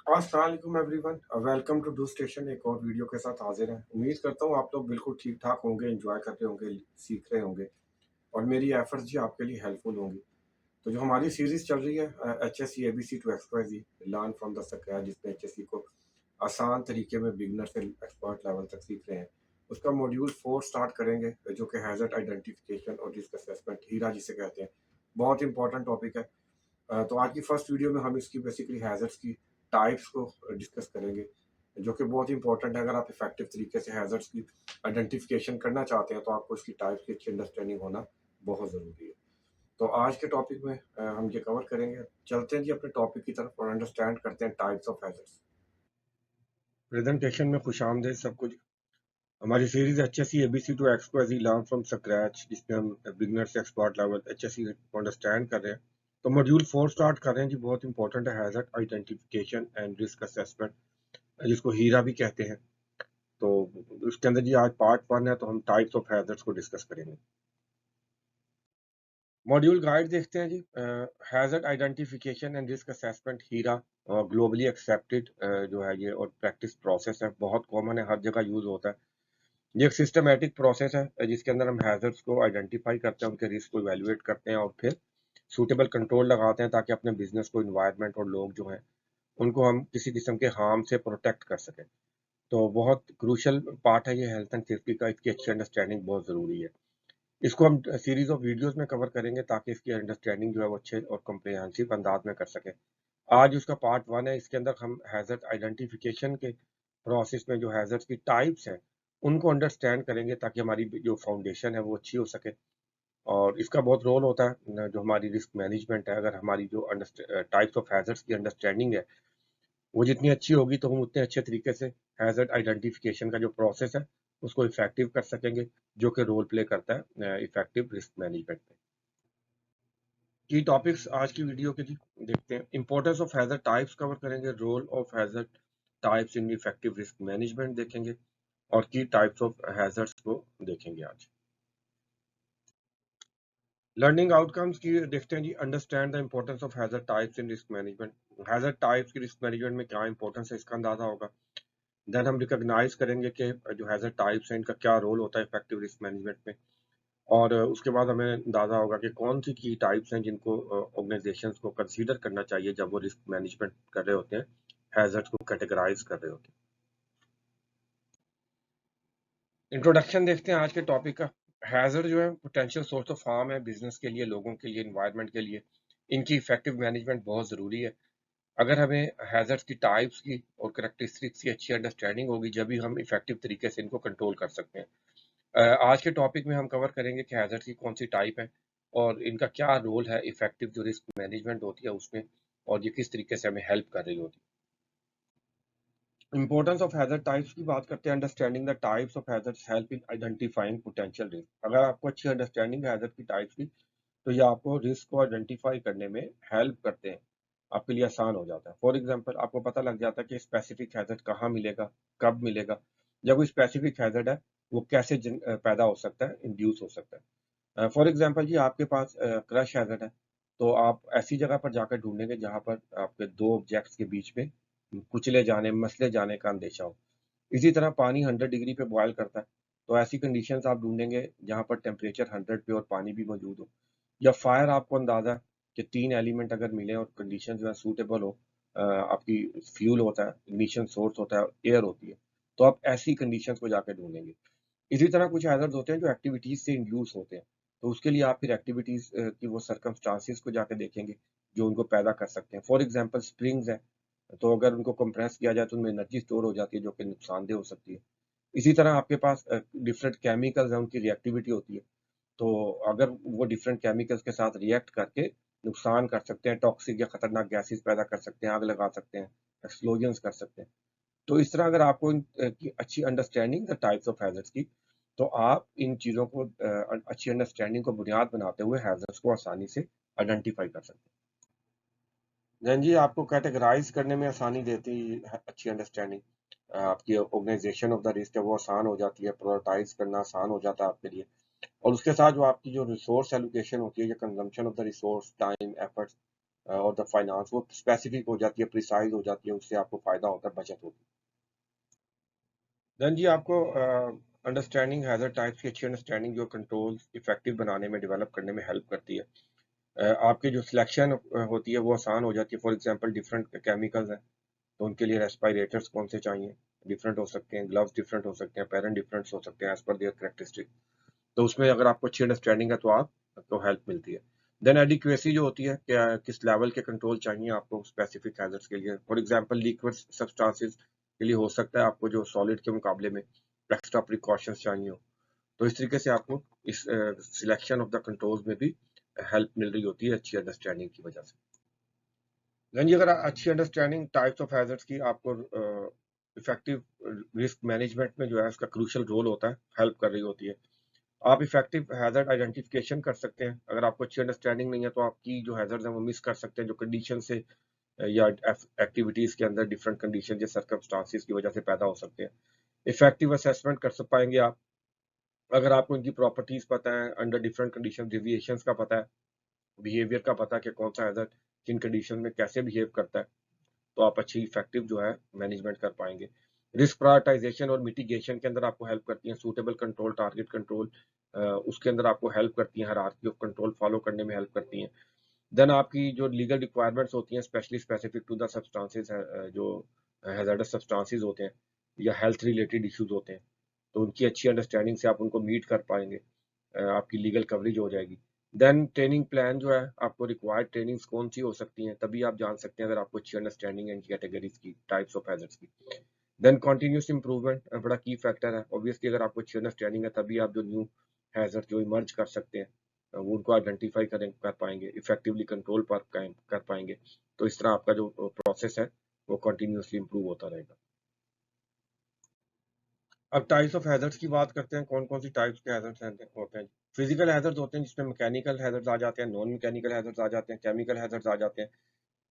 अस्सलाम वालेकुम everyone, welcome to do station. एक और वीडियो के साथ हाजिर हैं। उम्मीद करता हूँ आप लोग बिल्कुल ठीक ठाक होंगे, एंजॉय कर रहे होंगे, सीख रहे होंगे और मेरी एफर्ट्स भी आपके लिए हेल्पफुल होंगी। तो जो हमारी सीरीज चल रही है HSC ABC to XYZ learn from the scratch, जिसमें HSC को आसान तरीके में बिगनर से एक्सपर्ट लेवल तक सीख रहे हैं, उसका मॉड्यूल 4 स्टार्ट करेंगे, जो कि हैजर्ड आइडेंटिफिकेशन और रिस्क असेसमेंट, हीरा जिसे कहते हैं। बहुत इंपॉर्टेंट टॉपिक है। तो आज की फर्स्ट वीडियो में हम इसकी बेसिकली हैजर्ड्स की टाइप्स को डिस्कस करेंगे, जो कि बहुत इंपॉर्टेंट है। अगर आप इफेक्टिव तरीके से हैजर्ड्स की आइडेंटिफिकेशन करना चाहते हैं तो आपको इसकी टाइप्स की अच्छी अंडरस्टैंडिंग होना बहुत ज़रूरी है। तो आज के टॉपिक में हम ये कवर करेंगे। चलते हैं जी अपने टॉपिक की तरफ और अंडरस्टैंड करते हैं टाइप्स ऑफ हैजर्ड्स। प्रेजेंटेशन में खुशामदीद सबको। हमारी series HSC ABC to XYZ learn from scratch, जिसमें हम बिगनर से एक्सपर्ट लेवल HSC को अंडरस्टैंड कर रहे हैं। तो मॉड्यूल 4 स्टार्ट कर रहे हैं जी। बहुत इंपॉर्टेंट है hazard identification and risk assessment, जिसको हीरा भी कहते हैं। तो उसके अंदर जी आज पार्ट 1 है, तो हम टाइप्स ऑफ हैजर्ड्स को डिस्कस करेंगे। मॉड्यूल गाइड देखते हैं जी। Hazard identification and risk assessment HIRA और ग्लोबली एक्सेप्टेड जो है ये और प्रैक्टिस प्रोसेस है, बहुत कॉमन है, हर जगह यूज होता है। ये एक सिस्टमैटिक प्रोसेस है जिसके अंदर हम हैजर्ड्स को आइडेंटिफाई करते हैं, उनके रिस्क को इवैल्यूएट करते हैं और फिर सूटेबल कंट्रोल लगाते हैं ताकि अपने बिजनेस को, इन्वायरमेंट और लोग जो हैं उनको हम किसी किस्म के हार्म से प्रोटेक्ट कर सकें। तो बहुत क्रूशल पार्ट है ये हेल्थ एंड सेफ्टी का, इसकी अच्छी अंडरस्टैंडिंग बहुत ज़रूरी है। इसको हम सीरीज ऑफ वीडियोस में कवर करेंगे ताकि इसकी अंडरस्टैंडिंग जो है वो अच्छे और कम्प्रिहेंसिव अंदाज में कर सकें। आज उसका पार्ट 1 है, इसके अंदर हम हैजर्ड आइडेंटिफिकेशन के प्रोसेस में जो हैजर्ड्स की टाइप्स हैं उनको अंडरस्टैंड करेंगे ताकि हमारी जो फाउंडेशन है वो अच्छी हो सके। और इसका बहुत रोल होता है जो हमारी रिस्क मैनेजमेंट है। अगर हमारी जो टाइप्स ऑफ हैजर्ड्स की अंडरस्टैंडिंग है वो जितनी अच्छी होगी तो हम उतने अच्छे तरीके से हैजर्ड आइडेंटिफिकेशन का जो प्रोसेस है उसको इफेक्टिव कर सकेंगे, जो कि रोल प्ले करता है इफेक्टिव रिस्क मैनेजमेंट में। की टॉपिक्स आज की वीडियो के जी देखते हैं। Importance of hazard types cover करेंगे, role of hazard types in effective risk management देखेंगे और की टाइप्स ऑफ हैजर्ड्स को देखेंगे आज। लर्निंग आउटकम्स की देखते हैं जी। Understand the importance of hazard types in risk management. Hazard types की रिस्क मैनेजमेंट में क्या इंपॉर्टेंस है इसका अंदाजा होगा। देन हम रिकॉग्नाइज करेंगे कि जो हैजर्ड टाइप्स हैं इनका क्या रोल होता है इफेक्टिव रिस्क मैनेजमेंट में। और उसके बाद हमें अंदाजा होगा कि कौन सी की टाइप्स हैं जिनको ऑर्गेनाइजेशंस को कंसीडर करना चाहिए जब वो रिस्क मैनेजमेंट कर रहे होते हैं, हैजर्ड्स को कैटेगराइज कर रहे होते हैं। इंट्रोडक्शन देखते हैं आज के टॉपिक का। हैजर्ड जो है पोटेंशियल सोर्स ऑफ हार्म है बिजनेस के लिए, लोगों के लिए, इन्वायरमेंट के लिए। इनकी इफेक्टिव मैनेजमेंट बहुत ज़रूरी है। अगर हमें हैजर्ड्स की टाइप्स की और करेक्टरिस्टिक्स की अच्छी अंडरस्टैंडिंग होगी जब भी हम इफेक्टिव तरीके से इनको कंट्रोल कर सकते हैं। आज के टॉपिक में हम कवर करेंगे कि हैजर्ड्स की कौन सी टाइप है और इनका क्या रोल है इफेक्टिव जो रिस्क मैनेजमेंट होती है उसमें, और ये किस तरीके से हमें हेल्प कर रही होती है। इंपॉर्टेंस ऑफ हैजर्ड टाइप्स की बात करते हैं। Understanding the types of hazards help in identifying potential risk. अगर आपको अच्छी अंडरस्टैंडिंग है हैजर्ड की टाइप्स की तो ये आपको रिस्क को आइडेंटिफाई करने में हेल्प करते हैं, आपके लिए आसान हो जाता है। फॉर एग्जांपल आपको पता लग जाता है कि स्पेसिफिक हैजर्ड कहाँ मिलेगा, कब मिलेगा। जब वो स्पेसिफिक हैजर्ड है वो कैसे पैदा हो सकता है, इंड्यूस हो सकता है। फॉर एग्जांपल जी आपके पास क्रश हैजर्ड है, तो आप ऐसी जगह पर जाकर ढूंढेंगे जहां पर आपके दो ऑब्जेक्ट्स के बीच में कुचले जाने, मसले जाने का अंदेशा हो। इसी तरह पानी 100 डिग्री पे बॉयल करता है, तो ऐसी कंडीशंस आप ढूंढेंगे जहां पर टेम्परेचर 100 पे और पानी भी मौजूद हो। या फायर आपको अंदाजा कि 3 एलिमेंट अगर मिले और कंडीशन जो है सूटेबल हो, आपकी फ्यूल होता है, इग्निशन सोर्स होता है, एयर होती है, तो आप ऐसी कंडीशंस को जाकर ढूंढेंगे। इसी तरह कुछ हैजर्ड्स होते हैं जो एक्टिविटीज से इंड्यूस होते हैं, तो उसके लिए आप फिर एक्टिविटीज की वो सर्कमस्टांसिस को जाकर देखेंगे जो उनको पैदा कर सकते हैं। फॉर एग्जांपल स्प्रिंग्स है, तो अगर उनको कंप्रेस किया जाए तो उनमें एनर्जी स्टोर हो जाती है जो कि नुकसानदेह हो सकती है। इसी तरह आपके पास डिफरेंट केमिकल्स हैं, उनकी रिएक्टिविटी होती है, तो अगर वो डिफरेंट केमिकल्स के साथ रिएक्ट करके नुकसान कर सकते हैं, टॉक्सिक या खतरनाक गैसेस पैदा कर सकते हैं, आग लगा सकते हैं, एक्सप्लोजन्स कर सकते हैं। तो इस तरह अगर आपको की अच्छी understanding the types of hazards की, तो आप इन चीज़ों को अच्छी अंडरस्टैंडिंग को बुनियाद बनाते हुए हैजर्ड्स को आसानी से आइडेंटिफाई कर सकते हैं। जैन जी आपको कैटेगराइज करने में आसानी देती है अच्छी अंडरस्टैंडिंग। आपकी ऑर्गेनाइजेशन ऑफ द रिस्क है वो आसान हो जाती है, प्रायोरिटाइज करना आसान हो जाता है आपके लिए। और उसके साथ जो आपकी जो रिसोर्स एलोकेशन होती है या consumption of the resource, time, efforts, और द फाइनेंस, वो स्पेसिफिक हो जाती है, प्रिसाइज हो जाती है, उससे आपको फायदा होता है, बचत होती है। देन जी आपको अंडरस्टैंडिंग हैजर्ड टाइप्स की अच्छी अंडरस्टैंडिंग जो कंट्रोल इफेक्टिव बनाने में, डेवलप करने में हेल्प करती है। आपकी जो सिलेक्शन होती है वो आसान हो जाती है। फॉर एग्जांपल डिफरेंट केमिकल्स हैं, तो उनके लिए रेस्पिरेटर्स कौन से चाहिए, डिफरेंट हो सकते हैं, ग्लव्स डिफरेंट हो सकते हैं, पैरेंट डिफरेंट हो सकते हैं एज पर देयर करेक्टरिस्टिक। तो उसमें अगर आपको अच्छी अंडरस्टैंडिंग है तो आप तो हेल्प मिलती है। देन एडिक्वेसी जो होती है, क्या किस लेवल के कंट्रोल चाहिए आपको स्पेसिफिक हैजर्ड्स के लिए। फॉर एग्जांपल लिक्विड सब्सटेंसेस के लिए हो सकता है आपको जो सॉलिड के मुकाबले में एक्स्ट्रा प्रिकॉशंस चाहिए हो। तो इस तरीके से आपको इस सिलेक्शन ऑफ द कंट्रोल्स में भी हेल्प मिल रही होती है अच्छी अंडरस्टैंडिंग की वजह से। यानी अगर अच्छी अंडरस्टैंडिंग टाइप्स ऑफ हैजर्ड्स की आपको इफेक्टिव रिस्क मैनेजमेंट में जो है उसका क्रूशियल रोल होता है, हेल्प कर रही होती है। आप इफेक्टिव हैजर्ड आइडेंटिफिकेशन कर सकते हैं। अगर आपको अच्छी अंडरस्टैंडिंग नहीं है तो आपकी जो हैजर्ड्स हैं वो मिस कर सकते हैं, जो कंडीशन से या एक्टिविटीज के अंदर डिफरेंट कंडीशन या सर्कमस्टांसिस की वजह से पैदा हो सकते हैं। इफेक्टिव असेसमेंट कर सक पाएंगे आप अगर आपको इनकी प्रॉपर्टीज पता है, अंडर डिफरेंट कंडीशन डेविएशंस का पता है, बिहेवियर का पता है कि कौन सा हैजर्ड किन कंडीशन में कैसे बिहेव करता है, तो आप अच्छी इफेक्टिव जो है मैनेजमेंट कर पाएंगे। रिस्क प्रायोरिटाइजेशन और मिटिगेशन के अंदर आपको हेल्प करती है। सूटेबल कंट्रोल, टारगेट कंट्रोल, उसके अंदर आपको हेल्प करती हैं, हायरार्की ऑफ कंट्रोल फॉलो करने में हेल्प करती हैं। देन आपकी जो लीगल रिक्वायरमेंट्स होती हैं, especially specific to the substances, जो हैजर्डस सब्सटेंसेस होते हैं या हेल्थ रिलेटेड इश्यूज होते हैं, तो उनकी अच्छी अंडरस्टैंडिंग से आप उनको मीट कर पाएंगे, आपकी लीगल कवरेज हो जाएगी। देन ट्रेनिंग प्लान जो है, आपको रिक्वायर्ड ट्रेनिंग्स कौन सी हो सकती हैं, तभी आप जान सकते हैं अगर आपको अच्छी अंडरस्टैंडिंग है इन कैटेगरीज की, टाइप्स ऑफ हैजर्ड्स की। देन कंटिन्यूस इंप्रूवमेंट बड़ा की फैक्टर है। ऑब्वियसली अगर आपको अच्छी अंडरस्टैंडिंग है तभी आप जो न्यू हैजर्ड जो इमर्ज कर सकते हैं, वो उनको आइडेंटिफाई कर पाएंगे, इफेक्टिवली कंट्रोल पर कर पाएंगे। तो इस तरह आपका जो प्रोसेस है वो कंटिन्यूसली इंप्रूव होता रहेगा। अब टाइप्स ऑफ हैजर्ड्स की बात करते हैं, कौन कौन सी टाइप्स के हैजर्ड्स होते हैं। फिजिकल हैजर्ड्स होते हैं जिसमें मैकेनिकल हैजर्ड्स आ जाते हैं, नॉन मैकेनिकल हैजर्ड्स आ जाते हैं, केमिकल हैजर्ड्स आ जाते हैं,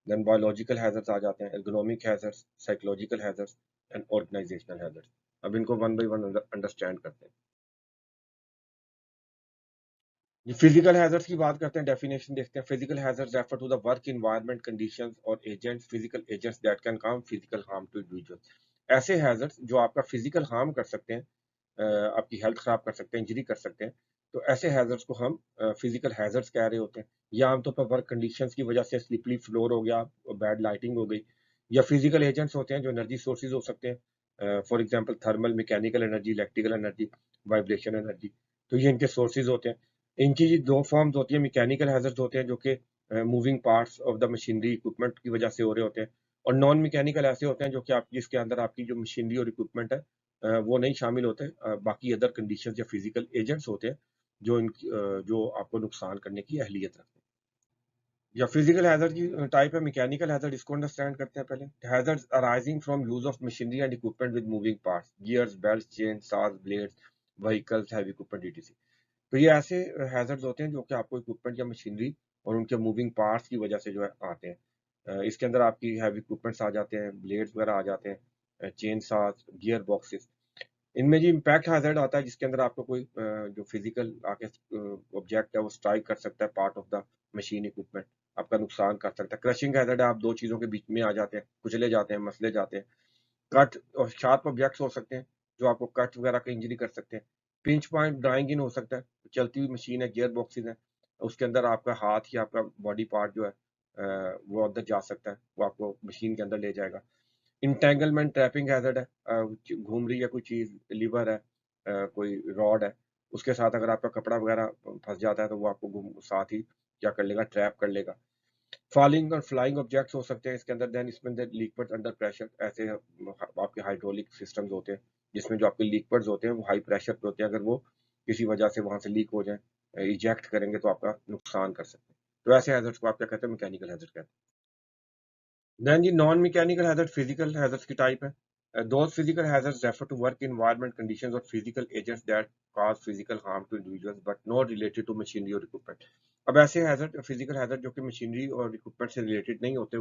देन बायोलॉजिकल हैजर्ड्स आ जाते हैं, ergonomic hazards, psychological hazards and organisational hazards. अब इनको वन बाय वन अंडरस्टैंड करते हैं। ये फिजिकल हैजर्ड्स की बात करते हैं, डेफिनेशन देखते हैं। Physical hazards refer to the work environment conditions और agents, physical agents that can cause physical harm to individual. ऐसे हैजर्ड्स जो आपका फिजिकल हार्म कर सकते हैं, आपकी हेल्थ खराब कर सकते हैं, इंजरी कर सकते हैं, तो ऐसे हैजर्ड्स को हम फिजिकल हैजर्ड्स कह रहे होते हैं। या आमतौर पर वर्क कंडीशंस की वजह से स्लिपरी फ्लोर हो गया, बैड लाइटिंग हो गई, या फिजिकल एजेंट्स होते हैं जो एनर्जी सोर्सेज हो सकते हैं, for example thermal, mechanical energy, electrical energy, vibration energy. तो ये इनके सोर्सेज होते हैं। इनकी दो फॉर्म्स होती है, मैकेनिकल हैजर्ड्स होते हैं जो कि moving parts of the machinery equipment की वजह से हो रहे होते हैं, और नॉन मैकेनिकल ऐसे होते हैं जो कि आपकी इसके अंदर आपकी जो मशीनरी और इक्विपमेंट है वो नहीं शामिल होते, बाकी अदर कंडीशंस या फिजिकल एजेंट्स होते हैं जो जो आपको नुकसान करने की अहलियत रखते हैं। या फिजिकल हैजर्ड की टाइप है मैकेनिकल हैजर्ड, इसको अंडरस्टैंड करते हैं पहले। Hazards arising from use of machinery and equipment with moving parts, gears, belt, chain, saws, blades, vehicles, heavy equipment, etc। तो ये ऐसे हैजर्ड्स होते हैं जो कि आपको इक्विपमेंट या मशीनरी और उनके मूविंग पार्ट्स की वजह से जो है आते हैं। इसके अंदर आपकी हैवी इक्विपमेंट्स आ जाते हैं, ब्लेड्स वगैरह आ जाते हैं, चेन साज, गियर बॉक्सेस। इनमें जो इम्पैक्ट हैजर्ड आता है जिसके अंदर आपको कोई जो फिजिकल आके ऑब्जेक्ट है वो स्ट्राइक कर सकता है part of the machine equipment, आपका नुकसान कर सकता है। क्रशिंग हैजर्ड है, आप दो चीजों के बीच में आ जाते हैं, कुचले जाते हैं, मसले जाते हैं। कट और शार्प ऑब्जेक्ट्स हो सकते हैं जो आपको कट वगैरह का इंजरी कर सकते हैं। पिंच पॉइंट ड्राइंग इन हो सकता है, चलती हुई मशीन है, गियर बॉक्सेस है, उसके अंदर आपका हाथ या आपका बॉडी पार्ट जो है वो अंदर जा सकता है, वो आपको मशीन के अंदर ले जाएगा। इंटेंगलमेंट ट्रैपिंग हैजर्ड है, घूम रही है कोई चीज, लीवर है, कोई रॉड है, उसके साथ अगर आपका कपड़ा वगैरह फंस जाता है तो वो आपको साथ ही क्या कर लेगा, ट्रैप कर लेगा। फॉलिंग और फ्लाइंग ऑब्जेक्ट्स हो सकते हैं इसके अंदर। देन इसमें लिक्विड अंडर प्रेशर, ऐसे आपके हाइड्रोलिक सिस्टम्स होते हैं जिसमें जो आपके लिक्विड्स होते हैं वो हाई प्रेशर पे होते हैं, अगर वो किसी वजह से वहां से लीक हो जाए, इजेक्ट करेंगे तो आपका नुकसान कर सकते हैं। तो ऐसे हैजर्ड्स को आप क्या कहते हैं, मैकेनिकल हैजर्ड कहते हैं। देन जी non mechanical hazard physical hazards की टाइप है। Those physical hazards refer to work environment conditions और physical agents that cause physical harm to individuals but not related to machinery और इक्विपमेंट। अब ऐसे hazard, physical hazard जो कि machinery और equipment से रिलेटेड नहीं होते,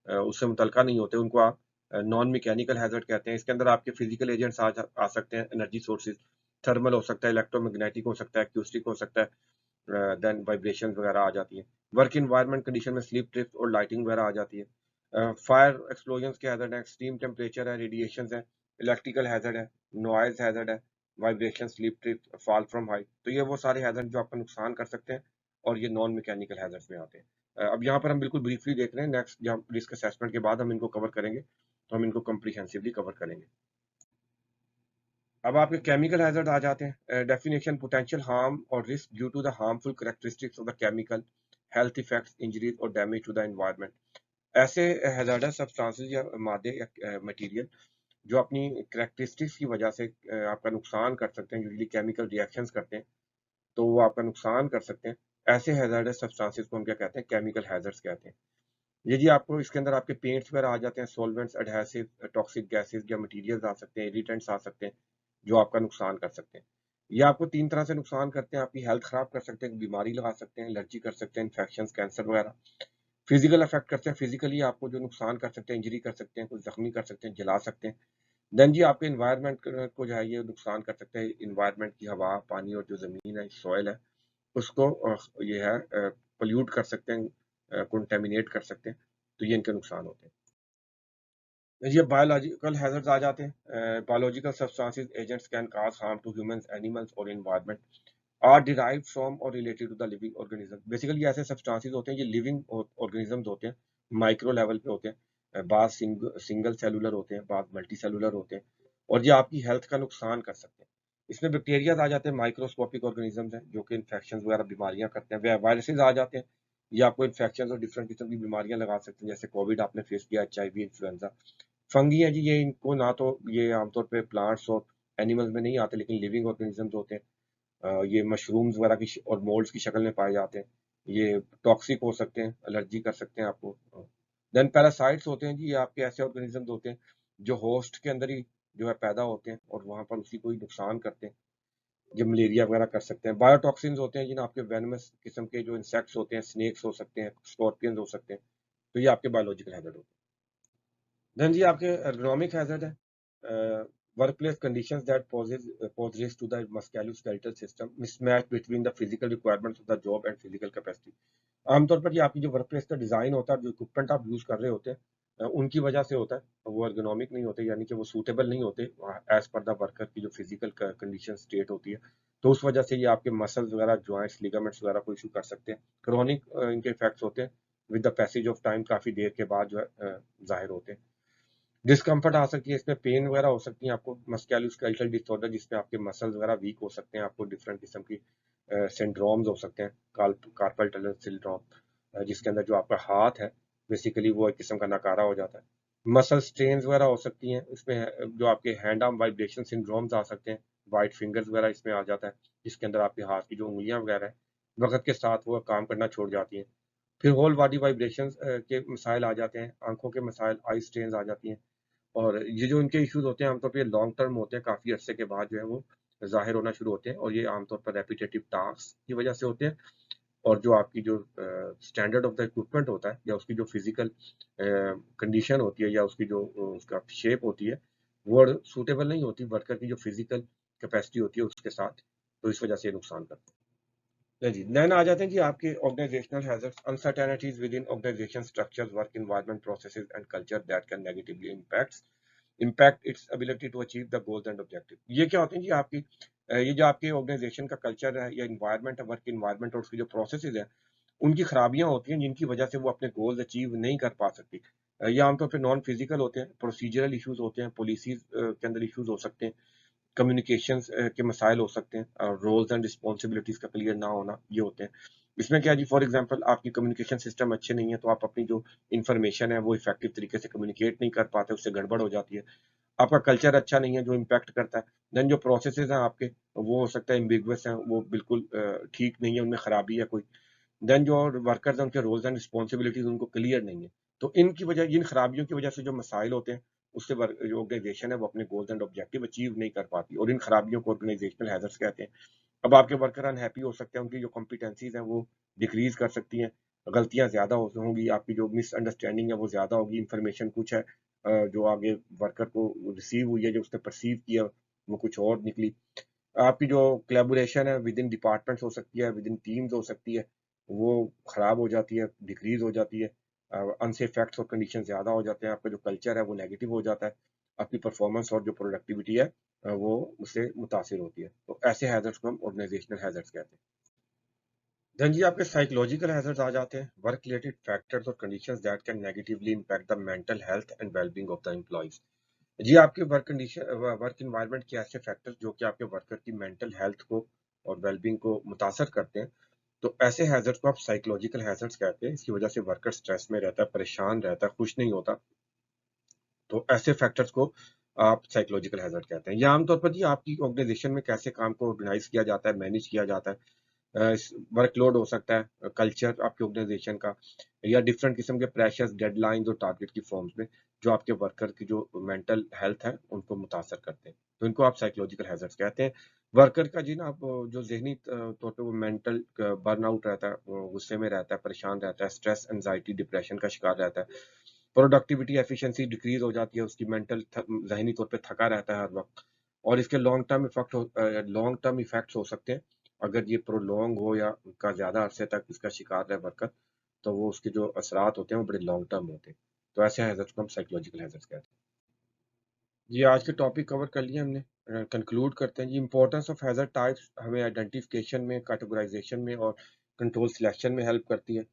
उससे मुतलका नहीं होते, उनको आप नॉन मैकेनिकल हैजर्ड कहते हैं। इसके अंदर आपके फिजिकल एजेंट्स आ सकते हैं, एनर्जी सोर्सेज, थर्मल हो सकता है, इलेक्ट्रोमैग्नेटिक हो सकता है, एक्यूस्टिक हो सकता है, देन वाइब्रेशन वगैरह आ जाती हैं। वर्क इन्वायरमेंट कंडीशन में स्लीप ट्रिप्स और लाइटिंग वगैरह आ जाती है। फायर एक्सप्लोजन के हैजर्ड है, एक्सट्रीम टेम्परेचर है, रेडिएशन है, इलेक्ट्रिकल हैजर्ड है, नॉइज हैजर्ड है, vibration, sleep trip, fall from height. तो ये वो सारे हैजर्ड जो आपका नुकसान कर सकते हैं और ये नॉन मैकेनिकल हैजर्ड्स में आते हैं। अब यहाँ पर हम बिल्कुल ब्रीफली देख रहे हैं, नेक्स्ट जब रिस्क असेसमेंट के बाद हम इनको कवर करेंगे तो हम इनको कम्प्रीहेंसिवली कवर करेंगे। अब आपके केमिकल हैजर्ड आ जाते हैं। डेफिनेशन: पोटेंशियल हार्म और risk due to the harmful characteristics of the chemical, health effects, injuries और डैमेज टू द एनवायरनमेंट। ऐसे हैजार्डस सब्सटेंसेस या मादे या मटेरियल जो अपनी कैरेक्टरिस्टिक्स की वजह से आपका नुकसान कर सकते हैं, यूजली केमिकल रिएक्शंस करते हैं तो वो आपका नुकसान कर सकते हैं। ऐसे हैजार्डस सब्सटेंसेस को हम क्या कहते हैं? केमिकल हैजर्ड्स कहते हैं। ये जी आपको इसके अंदर आपके पेंट्स वगैरह आ जाते हैं, सॉल्वेंट्स, एडहेसिव, टॉक्सिक गैसेस या मटेरियल्स आ सकते हैं, इरिटेंट्स आ सकते हैं जो आपका नुकसान कर सकते हैं। ये आपको तीन तरह से नुकसान करते हैं: आपकी हेल्थ खराब कर सकते हैं, बीमारी लगा सकते हैं, एलर्जी कर सकते हैं, इन्फेक्शन, कैंसर वगैरह। फिजिकल अफेक्ट करते हैं, फिजिकली आपको जो नुकसान कर सकते हैं, इंजरी कर सकते हैं, कुछ जख्मी कर सकते हैं, जला सकते हैं। देन जी आपके इन्वायरमेंट को जो है ये नुकसान कर सकते हैं, इन्वायरमेंट की हवा, पानी और जो जमीन है, सॉइल है, उसको ये है पोल्यूट कर सकते हैं, कंटेमिनेट कर सकते हैं। तो ये इनके नुकसान होते हैं। ये बायोलॉजिकल हैजर्ड्स आ जाते हैं। Biological substances agents can cause harm to humans, animals और एनवायरनमेंट आर डिराइव्ड फ्रॉम और related to the living organism. Basically ऐसे सब्सटेंसेस होते हैं, ये लिविंग ऑर्गेनिजम्स होते हैं, माइक्रो लेवल पे होते हैं। बाद सिंगल सेलुलर होते हैं, बाद मल्टी सेलुलर होते हैं और ये आपकी हेल्थ का नुकसान कर सकते हैं। इसमें बैक्टीरियाज आ जाते हैं, माइक्रोस्कोपिक ऑर्गेनिजम्स हैं जो कि इन्फेक्शन वगैरह बीमारियां करते हैं। वायरसेस आ जाते हैं, ये आपको इन्फेक्शन और डिफरेंट किस्म की बीमारियां लगा सकते हैं, जैसे कोविड आपने फेस किया, HIV, इन्फ्लुएंजा। फंगी है जी, ये इनको ना तो ये आमतौर पे प्लांट्स और एनिमल्स में नहीं आते, लेकिन लिविंग ऑर्गेनिजम्स होते हैं। ये मशरूम्स वगैरह की और मोल्ड्स की शक्ल में पाए जाते हैं। ये टॉक्सिक हो सकते हैं, एलर्जी कर सकते हैं आपको। देन पैरासाइट्स होते हैं जी, ये आपके ऐसे ऑर्गेनिजम्स होते हैं जो होस्ट के अंदर ही जो है पैदा होते हैं और वहां पर उसी को ही नुकसान करते हैं। ये मलेरिया वगैरह कर सकते हैं। बायोटॉक्सिन्स होते हैं जिन्हें आपके वेनमस किस्म के जो इंसेक्ट्स होते हैं, स्नेक्स हो सकते हैं, स्कॉर्पियंस हो सकते हैं। तो ये आपके बायोलॉजिकल हैजर्ड होते हैं। देन जी आपके एर्गोनॉमिक हैजर्ड है। Workplace conditions that pose risk to the musculoskeletal system, mismatch between the physical requirements of the job and physical capacity। आमतौर पर ये आपकी जो वर्कप्लेस का डिजाइन होता है, जो इक्विपमेंट आप यूज कर रहे होते हैं, उनकी वजह से होता है। वो एर्गोनॉमिक नहीं होते, यानी कि वो सूटेबल नहीं होते एज पर द वर्कर की जो फिजिकल कंडीशन स्टेट होती है। तो उस वजह से ये आपके मसल्स वगैरह, जॉइंट्स, लिगामेंट्स वगैरह को इशू कर सकते हैं। क्रॉनिक इनके इफेक्ट्स होते हैं, with the passage of time काफी देर के बाद जो है जाहिर होते हैं। डिस्कम्फर्ट आ सकती है, इसमें पेन वगैरह हो सकती है आपको। मस्कुलोस्केलेटल डिसऑर्डर, जिसमें आपके मसल्स वगैरह वीक हो सकते हैं, आपको डिफरेंट किस्म की सिंड्रोम्स हो सकते हैं। कार्पल टनल सिंड्रोम, जिसके अंदर जो आपका हाथ है बेसिकली वो एक किस्म का नकारा हो जाता है। मसल स्ट्रेन्स वगैरह हो सकती हैं इसमें। जो आपके हैंड आर्म वाइब्रेशन सिंड्रोम्स आ सकते हैं, वाइट फिंगर्स वगैरह इसमें आ जाता है, जिसके अंदर आपके हाथ की जो उंगलियां वगैरह है वक्त के साथ वो काम करना छोड़ जाती हैं। फिर होल बॉडी वाइब्रेशंस के मसाइल आ जाते हैं, आंखों के मसाइल, आई स्ट्रेन्स आ जाती हैं। और ये जो इनके इश्यूज होते हैं आमतौर पे लॉन्ग टर्म होते हैं, काफ़ी अरसे के बाद जो है वो ज़ाहिर होना शुरू होते हैं और ये आमतौर पर रेपिटेटिव टास्क की वजह से होते हैं। और जो आपकी जो स्टैंडर्ड ऑफ द इक्विपमेंट होता है या उसकी जो फिजिकल कंडीशन होती है या उसकी जो उसका शेप होती है वो सूटेबल नहीं होती वर्कर की जो फिजिकल कैपेसिटी होती है उसके साथ। तो इस वजह से ये नुकसान करता है जी। देन आ जाते हैं कि आपके organisational hazards, uncertainties within organisation structures, work environment, processes and culture that can negatively impact its ability to achieve the goals and objective. ये क्या होते हैं जी आपकी ये जो आपके ऑर्गेनाइजेशन का कल्चर है या इन्वायरमेंट है, वर्क इन्वायरमेंट और उसकी जो प्रोसेसेस है, उनकी खराबियां होती हैं जिनकी वजह से वो अपने गोल्स अचीव नहीं कर पा सकती। ये आमतौर पर नॉन फिजिकल होते हैं, प्रोसीजरल इश्यूज होते हैं, पॉलिसीज के अंदर इश्यूज हो सकते हैं, कम्युनिकेशंस के मसाइल हो सकते हैं, रोल्स एंड रिस्पॉन्सिबिलिटीज का क्लियर ना होना, ये होते हैं। इसमें क्या है जी, फॉर एग्जांपल आपकी कम्युनिकेशन सिस्टम अच्छे नहीं है तो आप अपनी जो इन्फॉर्मेशन है वो इफेक्टिव तरीके से कम्युनिकेट नहीं कर पाते, उससे गड़बड़ हो जाती है। आपका कल्चर अच्छा नहीं है जो इम्पैक्ट करता है। देन जो प्रोसेसेस हैं आपके वो हो सकता है एम्बिगुअस हैं, वो बिल्कुल ठीक नहीं है, उनमें खराबी है कोई। देन जो वर्कर्स हैं उनके रोल्स एंड रिस्पॉन्सिबिलिटीज उनको क्लियर नहीं है। तो इनकी वजह, इन खराबियों की वजह से जो मसाइल होते हैं उससे जो ऑर्गेनाइजेशन है वो अपने गोल्स एंड ऑब्जेक्टिव अचीव नहीं कर पाती और इन खराबियों को ऑर्गेनाइजेशनल हैजर्ड्स कहते हैं। अब आपके वर्कर अनहैप्पी हो सकते हैं, उनकी जो कॉम्पिटेंसीज हैं वो डिक्रीज कर सकती हैं, गलतियां ज्यादा होंगी, आपकी जो मिसअंडरस्टैंडिंग है वो ज्यादा होगी, इन्फॉर्मेशन कुछ है जो आगे वर्कर को रिसीव हुई है, जो उसने परसीव किया वो कुछ और निकली। आपकी जो कोलैबोरेशन है विद इन डिपार्टमेंट्स हो सकती है, विद इन टीम्स हो सकती है, वो ख़राब हो जाती है, डिक्रीज़ हो जाती है। अनसेफ फैक्ट्स और कंडीशन ज़्यादा हो जाते हैं, आपका जो कल्चर है वो नेगेटिव हो जाता है, आपकी परफॉर्मेंस और जो प्रोडक्टिविटी है वो उससे मुतासिर होती है। तो ऐसे हैज़र्ड्स को हम ऑर्गेनाइजेशनल हैज़र्ड्स कहते हैं। देन जी आपके साइकोलॉजिकल हैज़र्ड्स आ जाते हैं, वर्क रिलेटेड फैक्टर्स और conditions that can negatively impact the mental health and well-being of the employees. जी आपके वर्क एनवायरनमेंट के ऐसे फैक्टर्स जो कि आपके वर्कर की मेंटल हेल्थ को और वेल-बीइंग को मुतासर करते हैं, तो ऐसे हैज़र्ड्स को आप साइकोलॉजिकल हैज़र्ड्स कहते हैं। इसकी वजह से वर्कर स्ट्रेस में रहता है, परेशान रहता है, खुश नहीं होता। तो ऐसे फैक्टर्स को आप साइकोलॉजिकल हैज़र्ड कहते हैं। ये आमतौर पर जी आपकी ऑर्गेनाइजेशन में कैसे काम को ऑर्गेनाइज़ किया जाता है, मैनेज किया जाता है। वर्कलोड हो सकता है, कल्चर आपके ऑर्गेनाइजेशन का, या डिफरेंट किस्म के प्रेशर्स, डेडलाइंस और टारगेट की फॉर्म्स में जो आपके वर्कर की जो मेंटल हेल्थ है उनको मुतासर करते हैं। तो इनको आप साइकोलॉजिकल हैज़र्ड्स कहते हैं। वर्कर का जी ना आप जो ज़हनी तौर पे वो मेंटल बर्नआउट रहता है, वो गुस्से में रहता है, परेशान रहता है, स्ट्रेस, एंग्जायटी, डिप्रेशन का शिकार रहता है। प्रोडक्टिविटी, एफिशिएंसी डिक्रीज़ हो जाती है, उसकी ज़हनी तौर पे थका रहता है हर वक़्त, और इसके लॉन्ग टर्म इफ़ेक्ट्स हो सकते हैं। अगर ये प्रोलॉन्ग हो या उनका ज़्यादा अरसे तक इसका शिकार रहे वर्कर, तो वो उसके जो असरात होते हैं वो बड़े लॉन्ग टर्म होते हैं। तो ऐसे हैज़र्ड्स को हम साइकोलॉजिकल हैज़र्ड्स कहते हैं। जी, आज के टॉपिक कवर कर लिए हमने। कंक्लूड करते हैं जी, इम्पोर्टेंस ऑफ हैज़र्ड टाइप्स हमें आइडेंटिफिकेशन में, कैटेगराइज़ेशन में और कंट्रोल सिलेक्शन में हेल्प करती है।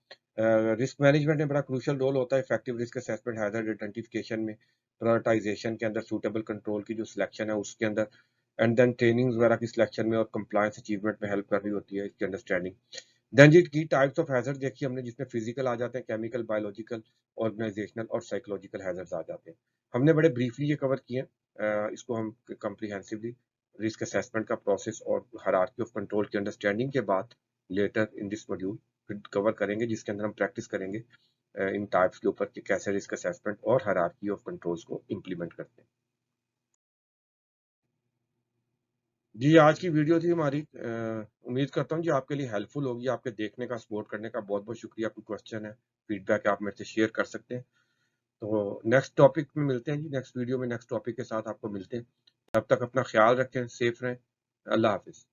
रिस्क मैनेजमेंट में बड़ा क्रूशियल रोल होता है, effective risk assessment, hazard identification में, प्रायोरिटाइज़ेशन के अंदर, सूटेबल कंट्रोल की जो सिलेक्शन है उसके अंदर, एंड देन ट्रेनिंग्स वगैरह की सिलेक्शन में और कंप्लायंस अचीवमेंट में हेल्प कर रही होती है इसकी अंडरस्टैंडिंग। देन जी की टाइप्स ऑफ हैज़र्ड देखी हमने, जिसमें फिजिकल आ जाते हैं, केमिकल, बायोलॉजिकल, ऑर्गेनाइजेशनल और साइकोलॉजिकल हैज़र्ड्स आ जाते हैं। हमने बड़े ब्रीफली ये कवर किए हैं। इसको हम कम्प्रिहेंसिवली रिस्क असेसमेंट का प्रोसेस और हायरार्की ऑफ कंट्रोल की अंडरस्टैंडिंग के बाद लेटर इन दिस मॉड्यूल फिर कवर करेंगे, जिसके अंदर हम प्रैक्टिस करेंगे इन टाइप्स के ऊपर कि कैसे रिस्क असेसमेंट और हायरार्की ऑफ कंट्रोल्स को इम्प्लीमेंट करते हैं। जी, आज की वीडियो थी हमारी, उम्मीद करता हूँ जी आपके लिए हेल्पफुल होगी। आपके देखने का, सपोर्ट करने का बहुत-बहुत शुक्रिया। कोई क्वेश्चन है, फीडबैक है, आप मेरे से शेयर कर सकते हैं। तो नेक्स्ट टॉपिक में मिलते हैं जी, नेक्स्ट वीडियो में नेक्स्ट टॉपिक के साथ आपको मिलते हैं। तब तक अपना ख्याल रखें, सेफ रहें। अल्लाह हाफ़िज़।